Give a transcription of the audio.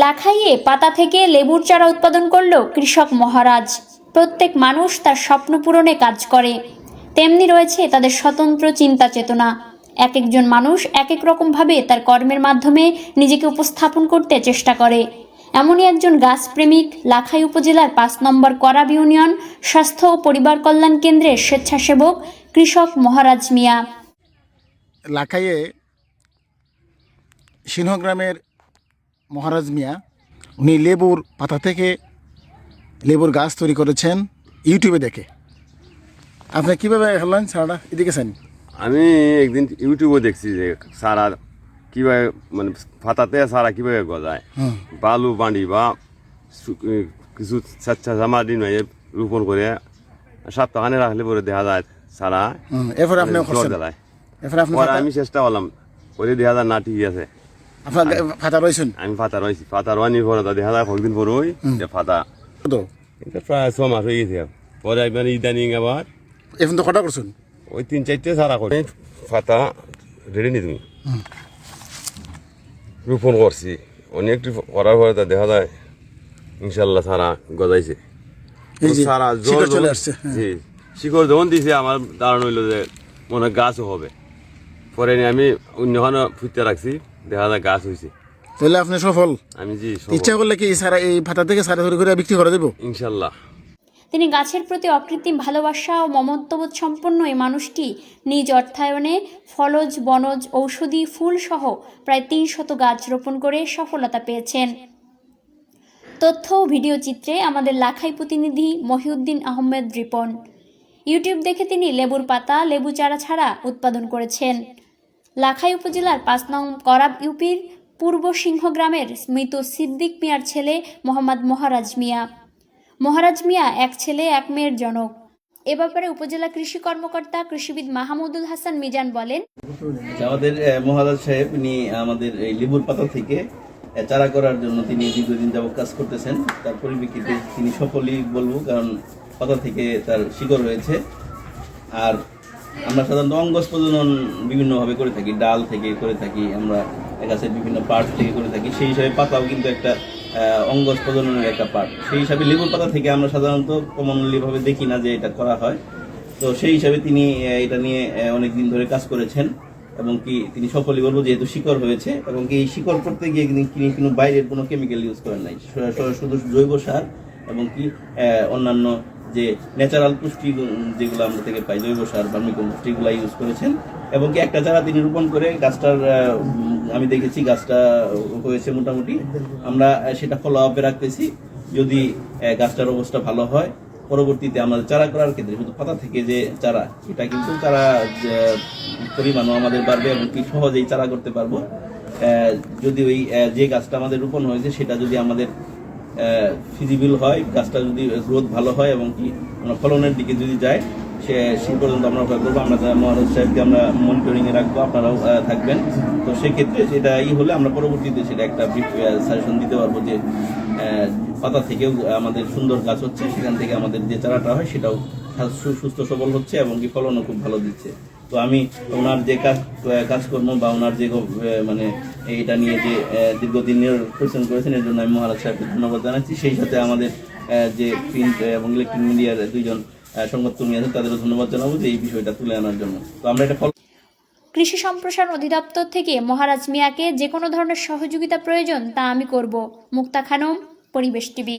লাখাইয়ে পাতা থেকে লেবুর চারা উৎপাদন করল কৃষক মহারাজ। প্রত্যেক মানুষ তার স্বপ্ন পূরণে কাজ করে, তেমনি রয়েছে তাদের স্বতন্ত্র চিন্তা চেতনা। এক একজন মানুষ এক এক রকমভাবে তার কর্মের মাধ্যমে নিজেকে উপস্থাপন করতে চেষ্টা করে। এমনই একজন গাছপ্রেমিক লাখাই উপজেলার ৫ নম্বর করাব ইউনিয়ন স্বাস্থ্য ও পরিবার কল্যাণ কেন্দ্রের স্বেচ্ছাসেবক কৃষক মহারাজ মিয়া। লাখাইয়ে সিংহগ্রামের মহারাজ মিয়া, উনি লেবুর পাতা থেকে লেবুর গাছ তৈরি করেছেন ইউটিউবে দেখে। আপনি কীভাবে হলেন সারাটা এদিকে চান? আমি একদিন ইউটিউবে দেখছি যে সারা কীভাবে মানে পাতাতে সারা কীভাবে গজায়, বালু বাঁধি বা কিছু স্বেচ্ছাসমাধি নয় রোপণ করে সপ্তাহখানে রাখলে পরে দেখা যায় সারা এরপরে আপনি জ্বালায়। আমি চেষ্টা করলাম করে দেখা যায় না ঠিক আছে। আপনার ফাতা রয়েছেন? আমি ফাতা রয়েছি, ফাতা রোয়ানির পরে দেখা যায় কয়েকদিন পরে ওই ফাতা এটা প্রায় 6 মাস হয়ে গেছে। পরে মানে ইদানিং আবার এখন তো কটা করছেন? ওই 3-4টে সারা করে ফাতা রেডি নি তুমি রোপণ করছি। অনেকটি করার পরে তা দেখা যায় ইনশাল্লাহ সারা গজাইছে। সারা চলে আসছে। জি, শিকড় যখন দিছে আমার ধারণা হইলো যে মনে হয় গাছও হবে। পরে আমি অন্যখানে ফুটতে রাখছি, দেখা যায় গাছ হয়েছে। তাহলে আপনি সফল? আমি জি ইচ্ছা করলে কি সারা এই ফাতা থেকে সারা তৈরি করে বিক্রি করে দেবো ইনশাল্লাহ। তিনি গাছের প্রতি অকৃত্রিম ভালোবাসা ও মমত্ববোধ সম্পন্ন এই মানুষটি নিজ অর্থায়নে ফলজ বনজ ঔষধি ফুল সহ প্রায় ৩০০ গাছ রোপণ করে সফলতা পেয়েছেন। তথ্য ও ভিডিও চিত্রে আমাদের লাখাই প্রতিনিধি মহিউদ্দিন আহমেদ রিপন। ইউটিউব দেখে তিনি লেবুর পাতা লেবু চারা ছাড়া উৎপাদন করেছেন। লাখাই উপজেলার ৫ নং করাব ইউপির পূর্ব সিংহগ্রামের মৃত সিদ্দিক মিয়ার ছেলে মোহাম্মদ মহারাজ মিয়া। মহারাজ মিয়া এক ছেলে এক মেয়ের জনক। এ ব্যাপারে উপজেলা কৃষি কর্মকর্তা কৃষিবিদ মাহমুদুল হাসান মিজান বলেন, আমাদের মহারাজ সাহেব ইনি আমাদের এই লেবুর পাতা থেকে চারা করার জন্য তিনি দীর্ঘদিন যাবত কাজ করতেছেন। তার পরিপ্রেক্ষিতে তিনি সফলই বলবো, কারণ পাতা থেকে তার শিকড় রয়েছে। আর আমরা সাধারণত অঙ্গজ প্রজনন বিভিন্নভাবে করে থাকি, ডাল থেকে করে থাকি, আমরা গাছের বিভিন্ন পার্ট থেকে করে থাকি। সেই হিসাবে পাতাও কিন্তু একটা অঙ্গজ প্রজননের একটা পার্ট। সেই হিসাবে লেবুর পাতা থেকে আমরা সাধারণত কমনলিভাবে দেখি না যে এটা করা হয়। তো সেই হিসাবে তিনি এটা নিয়ে অনেক দিন ধরে কাজ করেছেন এবং কি তিনি সফলই বলবো, যেহেতু শিকড় হয়েছে এবং কি এই শিকড় করতে গিয়ে তিনি কোনো বাইরের কোনো কেমিক্যাল ইউজ করেন নাই, শুধু জৈব সার এবং কি অন্যান্য যে ন্যাচারাল পুষ্টি যেগুলো আমরা থেকে পাই, জৈব সার ভার্মিকম্পোস্ট, এগুলো ইউজ করেছেন। এবং কি একটা চারা তিনি রোপণ করে গাছটার আমি দেখেছি গাছটা হয়েছে মোটামুটি। আমরা সেটা ফলো আপে রাখতেছি। যদি গাছটার অবস্থা ভালো হয়, পরবর্তীতে আমাদের চারা করার ক্ষেত্রে শুধু পাতা থেকে যে চারা, এটা কিন্তু চারা পরিমাণও আমাদের বাড়বে এবং কি সহজেই চারা করতে পারবো। যদি ওই যে গাছটা আমাদের রোপণ হয়েছে সেটা যদি আমাদের ফিজিবল হয়, গাছটা যদি গ্রোথ ভালো হয় এবং কি আমরা ফলনের দিকে যদি যায়, সেই পর্যন্ত আমরা অপেক্ষা করবো। আমরা মহারাজ সাহেবকে আমরা মনিটরিংয়ে রাখবো, আপনারাও থাকবেন। তো সেক্ষেত্রে সেটা হলে আমরা পরবর্তীতে সেটা একটা সাজেশন দিতে পারবো যে পাতা থেকেও আমাদের সুন্দর গাছ হচ্ছে, সেখান থেকে আমাদের যে চারাটা হয় সেটাও সুস্থ সবল হচ্ছে এবং কি ফলনও খুব ভালো দিচ্ছে। তো আমি ওনার যে কাজকর্ম বা ওনার যে মানে এটা নিয়ে যে দীর্ঘদিনের পরিশ্রম করেছেন, এর জন্য আমি মহারাজ সাহেবকে ধন্যবাদ জানাচ্ছি। সেই সাথে আমাদের যে প্রিন্ট এবং ইলেকট্রিক মিডিয়ার 2 জন সংবাদকর্মী আছেন, তাদেরও ধন্যবাদ জানাবো যে এই বিষয়টা তুলে আনার জন্য। তো আমরা এটা কৃষি সম্প্রসারণ অধিদপ্তর থেকে মহারাজ মিয়াকে যে কোনো ধরনের সহযোগিতা প্রয়োজন তা আমি করব। মুক্তা খানম, পরিবেশ টিভি।